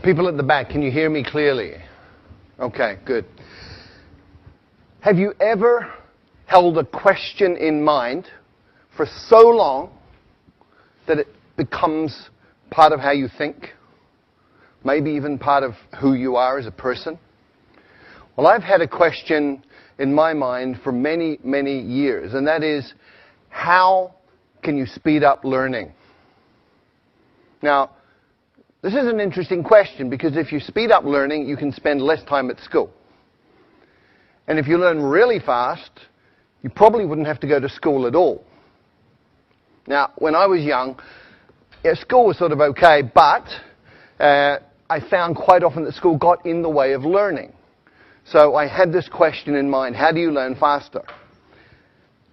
People at the back, can you hear me clearly? Okay, good. Have you ever held a question in mind for so long that it becomes part of how you think? Maybe even part of who you are as a person? Well, I've had a question in my mind for many, many years, and that is, how can you speed up learning? Now, this is an interesting question because if you speed up learning, you can spend less time at school. And if you learn really fast, you probably wouldn't have to go to school at all. Now, when I was young, school was sort of okay, but I found quite often that school got in the way of learning. So I had this question in mind, how do you learn faster?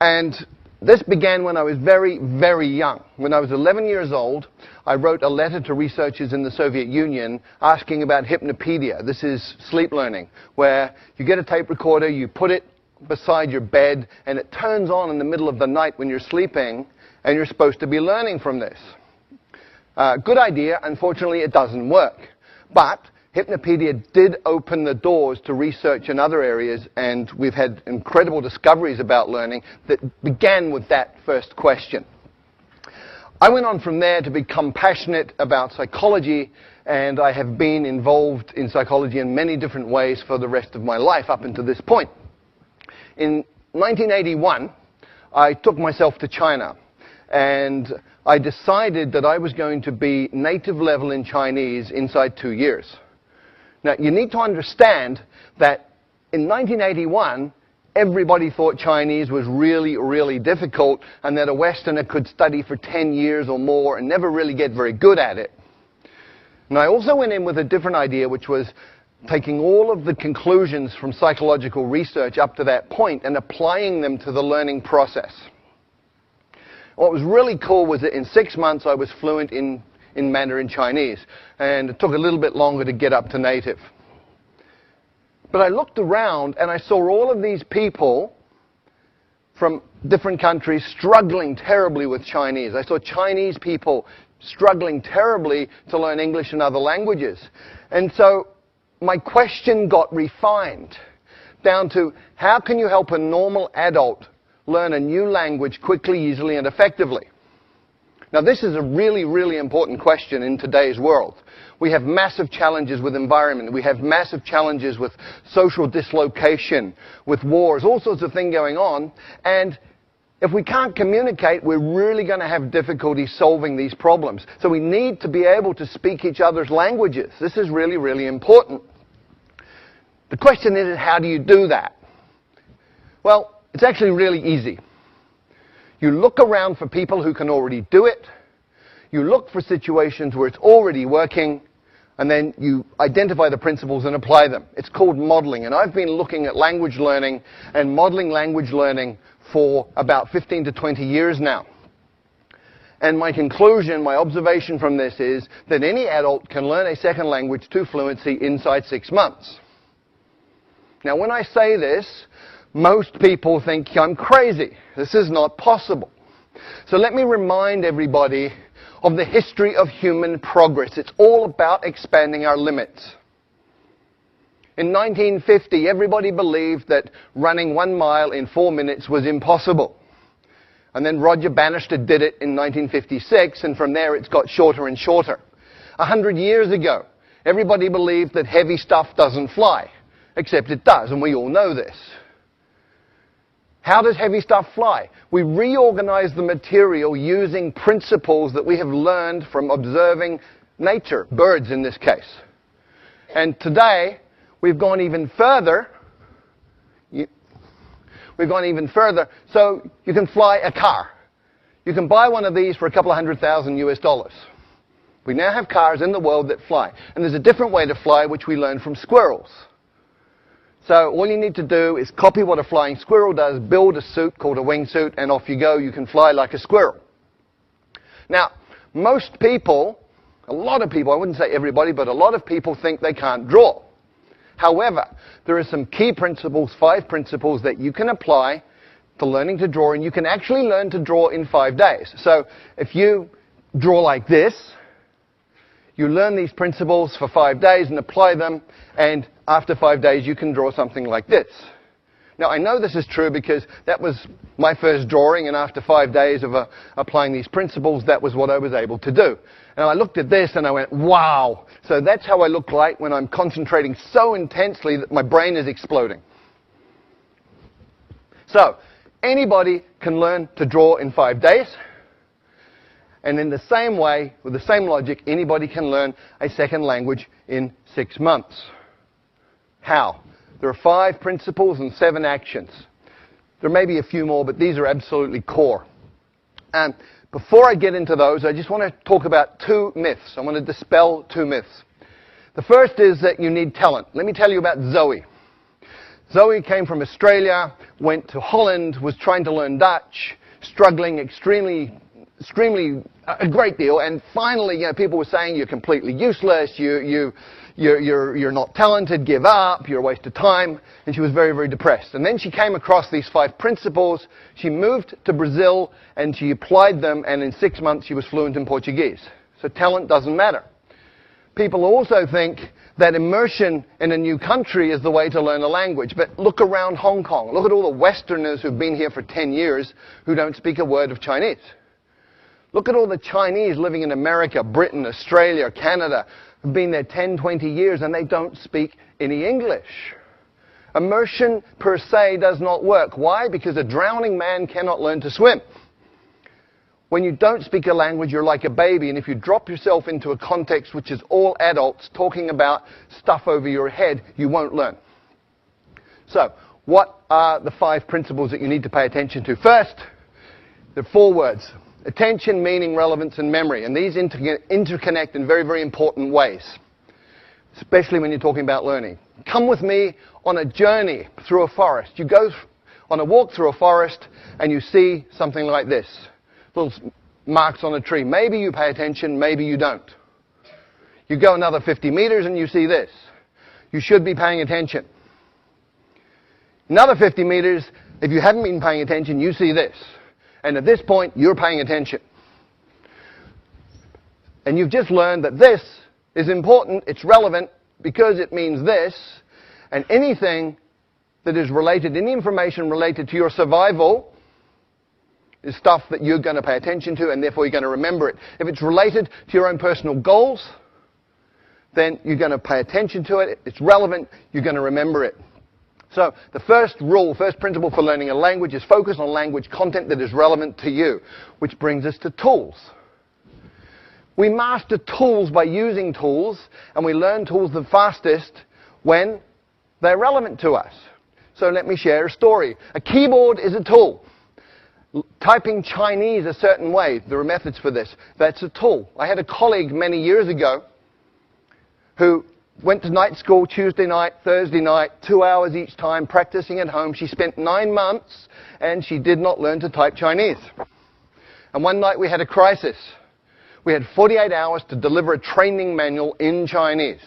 And this began when I was very, very young. When I was 11 years old, I wrote a letter to researchers in the Soviet Union asking about hypnopedia. This is sleep learning, where you get a tape recorder, you put it beside your bed, and it turns on in the middle of the night when you're sleeping, and you're supposed to be learning from this. Good idea. Unfortunately, it doesn't work. But hypnopedia did open the doors to research in other areas, and we've had incredible discoveries about learning that began with that first question. I went on from there to become passionate about psychology, and I have been involved in psychology in many different ways for the rest of my life up until this point. In 1981, I took myself to China, and I decided that I was going to be native level in Chinese inside 2 years. Now, you need to understand that in 1981, everybody thought Chinese was really, really difficult and that a Westerner could study for 10 years or more and never really get very good at it. And I also went in with a different idea, which was taking all of the conclusions from psychological research up to that point and applying them to the learning process. What was really cool was that in 6 months I was fluent in Mandarin Chinese, and it took a little bit longer to get up to native. But I looked around and I saw all of these people from different countries struggling terribly with Chinese. I saw Chinese people struggling terribly to learn English and other languages. And so my question got refined down to, how can you help a normal adult learn a new language quickly, easily, and effectively? Now, this is a really, really important question in today's world. We have massive challenges with environment. We have massive challenges with social dislocation, with wars, all sorts of things going on. And if we can't communicate, we're really going to have difficulty solving these problems. So we need to be able to speak each other's languages. This is really, really important. The question is, how do you do that? Well, it's actually really easy. You look around for people who can already do it. You look for situations where it's already working, and then you identify the principles and apply them. It's called modeling, and I've been looking at language learning and modeling language learning for about 15 to 20 years now. And my conclusion, my observation from this is that any adult can learn a second language to fluency inside 6 months. Now, when I say this, most people think I'm crazy. This is not possible. So let me remind everybody of the history of human progress. It's all about expanding our limits. In 1950, everybody believed that running 1 mile in 4 minutes was impossible. And then Roger Bannister did it in 1956, and from there it's got shorter and shorter. 100 years ago, everybody believed that heavy stuff doesn't fly, except it does, and we all know this. How does heavy stuff fly? We reorganize the material using principles that we have learned from observing nature, birds in this case. And today, we've gone even further. So you can fly a car. You can buy one of these for a couple of $100,000 US. We now have cars in the world that fly. And there's a different way to fly, which we learned from squirrels. So all you need to do is copy what a flying squirrel does, build a suit called a wingsuit, and off you go. You can fly like a squirrel. Now, most people, a lot of people, I wouldn't say everybody, but a lot of people think they can't draw. However, there are some key principles, 5 principles that you can apply to learning to draw, and you can actually learn to draw in 5 days. So if you draw like this, You learn these principles for 5 days and apply them, and after 5 days you can draw something like this. Now, I know this is true because that was my first drawing, and after 5 days of applying these principles, that was what I was able to do. And I looked at this and I went, wow! So that's how I look like when I'm concentrating so intensely that my brain is exploding. So, anybody can learn to draw in 5 days. And in the same way, with the same logic, anybody can learn a second language in 6 months. How? There are 5 principles and 7 actions. There may be a few more, but these are absolutely core. And before I get into those, I just want to talk about 2 myths. I want to dispel 2 myths. The first is that you need talent. Let me tell you about Zoe. Zoe came from Australia, went to Holland, was trying to learn Dutch, struggling extremely a great deal, and finally, people were saying you're completely useless, you're not talented, give up, you're a waste of time, and she was very, very depressed. And then she came across these 5 principles, she moved to Brazil, and she applied them, and in 6 months she was fluent in Portuguese. So talent doesn't matter. People also think that immersion in a new country is the way to learn a language, but look around Hong Kong, look at all the Westerners who've been here for 10 years who don't speak a word of Chinese. Look at all the Chinese living in America, Britain, Australia, Canada, who've been there 10, 20 years, and they don't speak any English. Immersion per se does not work. Why? Because a drowning man cannot learn to swim. When you don't speak a language, you're like a baby, and if you drop yourself into a context which is all adults talking about stuff over your head, you won't learn. So, what are the 5 principles that you need to pay attention to? First, there are 4 words. Attention, meaning, relevance, and memory. And these interconnect in very, very important ways, especially when you're talking about learning. Come with me on a journey through a forest. You go on a walk through a forest and you see something like this. Little marks on a tree. Maybe you pay attention, maybe you don't. You go another 50 meters and you see this. You should be paying attention. Another 50 meters, if you hadn't been paying attention, you see this. And at this point, you're paying attention. And you've just learned that this is important, it's relevant, because it means this, and anything that is related, any information related to your survival is stuff that you're going to pay attention to, and therefore you're going to remember it. If it's related to your own personal goals, then you're going to pay attention to it. If it's relevant, you're going to remember it. So the first rule, first principle for learning a language is focus on language content that is relevant to you, which brings us to tools. We master tools by using tools, and we learn tools the fastest when they're relevant to us. So let me share a story. A keyboard is a tool. Typing Chinese a certain way, there are methods for this. That's a tool. I had a colleague many years ago who went to night school Tuesday night, Thursday night, 2 hours each time, practicing at home. She spent 9 months, and she did not learn to type Chinese. And one night we had a crisis. We had 48 hours to deliver a training manual in Chinese.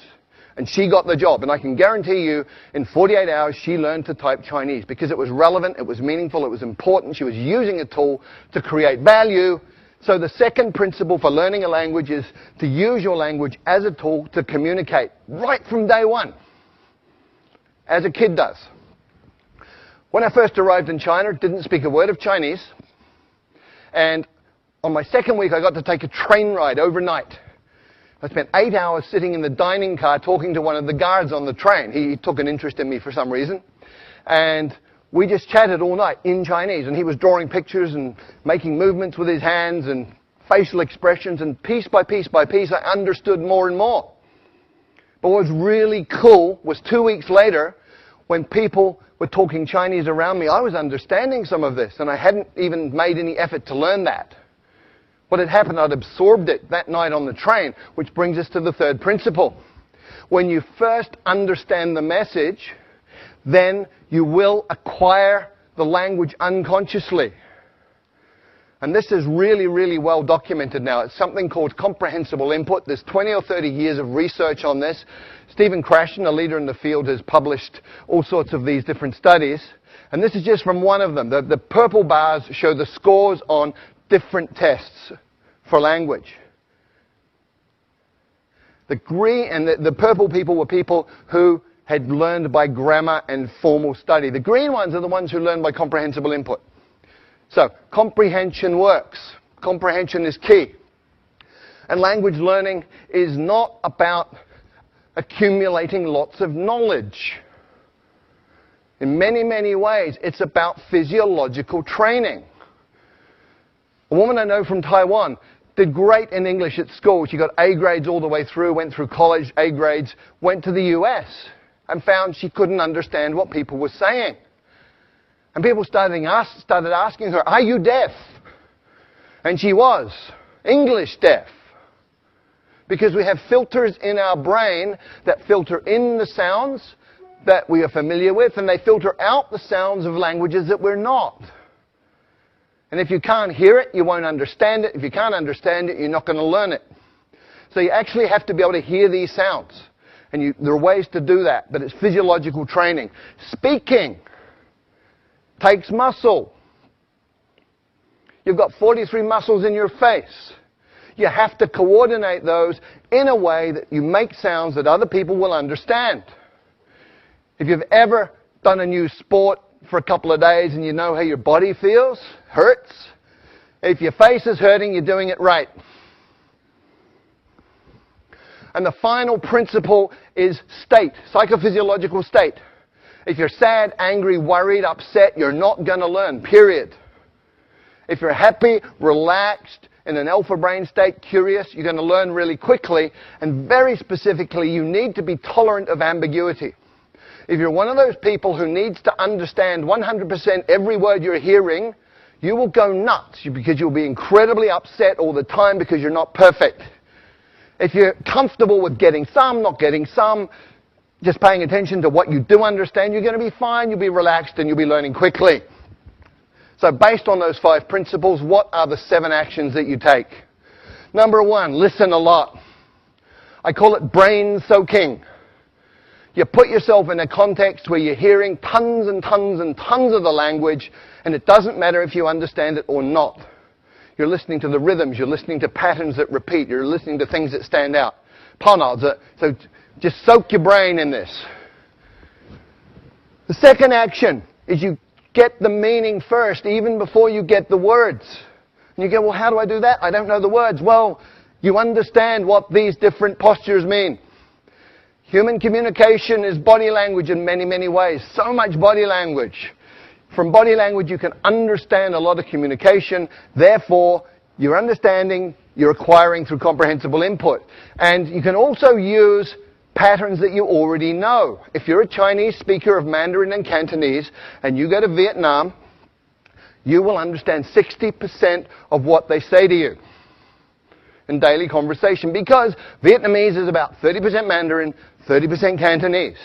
And she got the job. And I can guarantee you, in 48 hours, she learned to type Chinese because it was relevant, it was meaningful, it was important. She was using a tool to create value. So the second principle for learning a language is to use your language as a tool to communicate right from day one, as a kid does. When I first arrived in China, didn't speak a word of Chinese. And on my second week, I got to take a train ride overnight. I spent 8 hours sitting in the dining car talking to one of the guards on the train. He took an interest in me for some reason. And we just chatted all night in Chinese, and he was drawing pictures and making movements with his hands and facial expressions, and piece by piece by piece, I understood more and more. But what was really cool was 2 weeks later, when people were talking Chinese around me, I was understanding some of this, and I hadn't even made any effort to learn that. What had happened, I'd absorbed it that night on the train, which brings us to the third principle. When you first understand the message, then you will acquire the language unconsciously. And this is really, really well documented now. It's something called comprehensible input. There's 20 or 30 years of research on this. Stephen Krashen, a leader in the field, has published all sorts of these different studies. And this is just from one of them. The purple bars show the scores on different tests for language. The purple people were people who had learned by grammar and formal study. The green ones are the ones who learned by comprehensible input. So, comprehension works. Comprehension is key. And language learning is not about accumulating lots of knowledge. In many, many ways, it's about physiological training. A woman I know from Taiwan did great in English at school. She got A grades all the way through, went through college, A grades, went to the US, and found she couldn't understand what people were saying. And people started asking her, "Are you deaf?" And she was English deaf. Because we have filters in our brain that filter in the sounds that we are familiar with, and they filter out the sounds of languages that we're not. And if you can't hear it, you won't understand it. If you can't understand it, you're not going to learn it. So you actually have to be able to hear these sounds. And there are ways to do that, but it's physiological training. Speaking takes muscle. You've got 43 muscles in your face. You have to coordinate those in a way that you make sounds that other people will understand. If you've ever done a new sport for a couple of days and you know how your body feels, hurts, if your face is hurting, you're doing it right. And the final principle is state, psychophysiological state. If you're sad, angry, worried, upset, you're not going to learn, period. If you're happy, relaxed, in an alpha brain state, curious, you're going to learn really quickly. And very specifically, you need to be tolerant of ambiguity. If you're one of those people who needs to understand 100% every word you're hearing, you will go nuts because you'll be incredibly upset all the time because you're not perfect. If you're comfortable with getting some, not getting some, just paying attention to what you do understand, you're going to be fine, you'll be relaxed, and you'll be learning quickly. So based on those 5 principles, what are the 7 actions that you take? Number 1, listen a lot. I call it brain soaking. You put yourself in a context where you're hearing tons and tons and tons of the language, and it doesn't matter if you understand it or not. You're listening to the rhythms, you're listening to patterns that repeat, you're listening to things that stand out. So just soak your brain in this. The second action is you get the meaning first, even before you get the words. And you go, well, how do I do that? I don't know the words. Well, you understand what these different postures mean. Human communication is body language in many, many ways. So much body language. From body language, you can understand a lot of communication. Therefore, you're understanding, you're acquiring through comprehensible input. And you can also use patterns that you already know. If you're a Chinese speaker of Mandarin and Cantonese and you go to Vietnam, you will understand 60% of what they say to you in daily conversation, because Vietnamese is about 30% Mandarin, 30% Cantonese.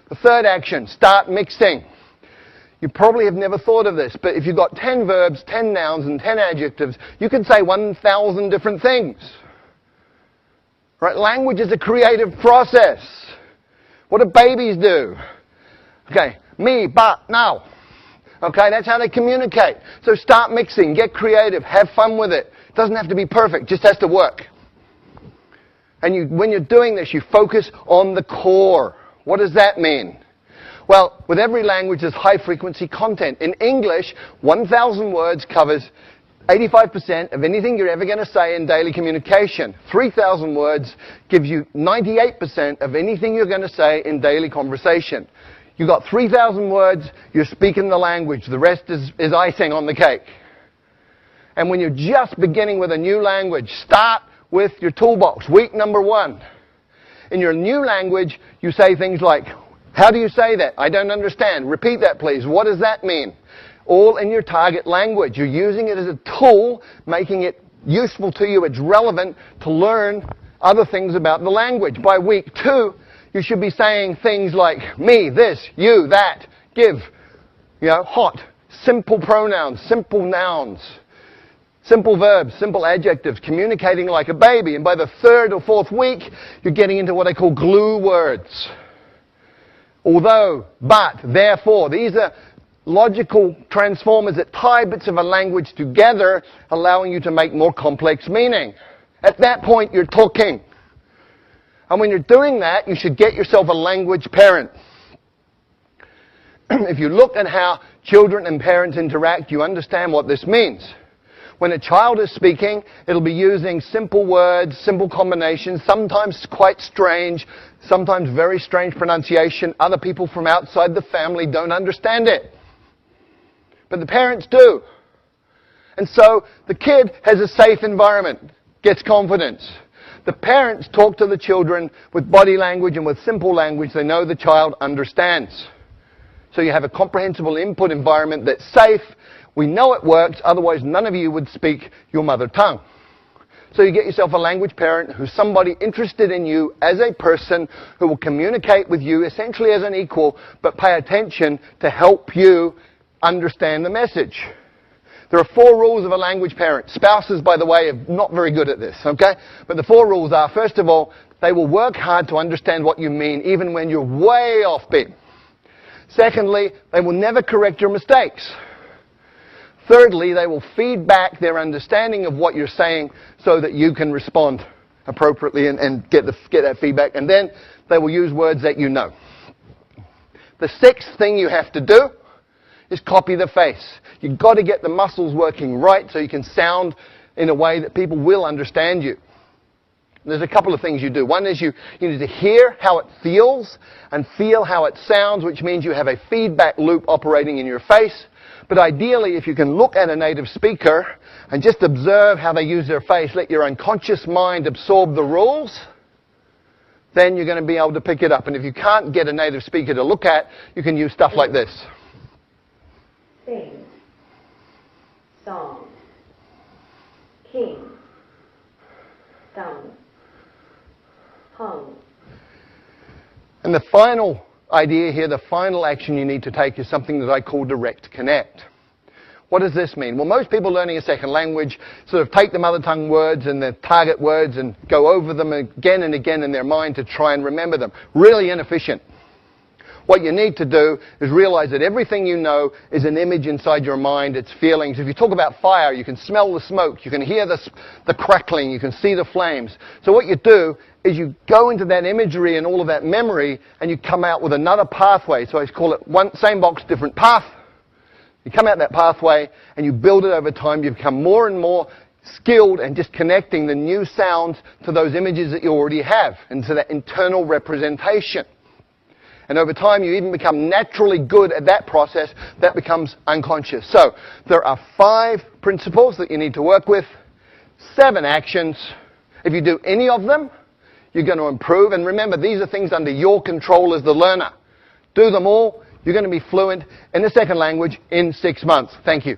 The third action, start mixing. You probably have never thought of this, but if you've got 10 verbs, 10 nouns, and 10 adjectives, you can say 1,000 different things. Right? Language is a creative process. What do babies do? Okay, me, but, now. Okay, that's how they communicate. So start mixing, get creative, have fun with it. It doesn't have to be perfect, it just has to work. And when you're doing this, you focus on the core. What does that mean? Well, with every language, there's high-frequency content. In English, 1,000 words covers 85% of anything you're ever going to say in daily communication. 3,000 words gives you 98% of anything you're going to say in daily conversation. You've got 3,000 words, you're speaking the language. The rest is icing on the cake. And when you're just beginning with a new language, start with your toolbox. Week number 1. In your new language, you say things like, how do you say that? I don't understand. Repeat that, please. What does that mean? All in your target language. You're using it as a tool, making it useful to you. It's relevant to learn other things about the language. By week 2, you should be saying things like me, this, you, that, give, hot, simple pronouns, simple nouns, simple verbs, simple adjectives, communicating like a baby. And by the 3rd or 4th week, you're getting into what I call glue words. Although, but, therefore, these are logical transformers that tie bits of a language together, allowing you to make more complex meaning. At that point, you're talking. And when you're doing that, you should get yourself a language parent. If you look at how children and parents interact, you understand what this means. When a child is speaking, it'll be using simple words, simple combinations, sometimes quite strange, sometimes very strange pronunciation. Other people from outside the family don't understand it. But the parents do. And so the kid has a safe environment, gets confidence. The parents talk to the children with body language and with simple language they know the child understands. So you have a comprehensible input environment that's safe. We know it works, otherwise none of you would speak your mother tongue. So you get yourself a language parent who's somebody interested in you as a person who will communicate with you essentially as an equal, but pay attention to help you understand the message. There are 4 rules of a language parent. Spouses, by the way, are not very good at this, okay? But the 4 rules are, first of all, they will work hard to understand what you mean, even when you're way off beat. Secondly, they will never correct your mistakes. Thirdly, they will feed back their understanding of what you're saying so that you can respond appropriately and get that feedback. And then they will use words that you know. The 6th thing you have to do is copy the face. You've got to get the muscles working right so you can sound in a way that people will understand you. There's a couple of things you do. One is you need to hear how it feels and feel how it sounds, which means you have a feedback loop operating in your face. But ideally, if you can look at a native speaker and just observe how they use their face, let your unconscious mind absorb the rules, then you're going to be able to pick it up. And if you can't get a native speaker to look at, you can use stuff like this. Sing, song, king, sung, hung. And the final idea here, the final action you need to take is something that I call direct connect. What does this mean? Well, most people learning a second language sort of take the mother tongue words and the target words and go over them again and again in their mind to try and remember them. Really inefficient. What you need to do is realize that everything you know is an image inside your mind, it's feelings. If you talk about fire, you can smell the smoke, you can hear the crackling, you can see the flames. So what you do is you go into that imagery and all of that memory and you come out with another pathway. So I call it same box, different path. You come out that pathway and you build it over time. You become more and more skilled and just connecting the new sounds to those images that you already have and to that internal representation. And over time, you even become naturally good at that process. That becomes unconscious. So there are 5 principles that you need to work with, 7 actions. If you do any of them, you're going to improve. And remember, these are things under your control as the learner. Do them all. You're going to be fluent in the second language in 6 months. Thank you.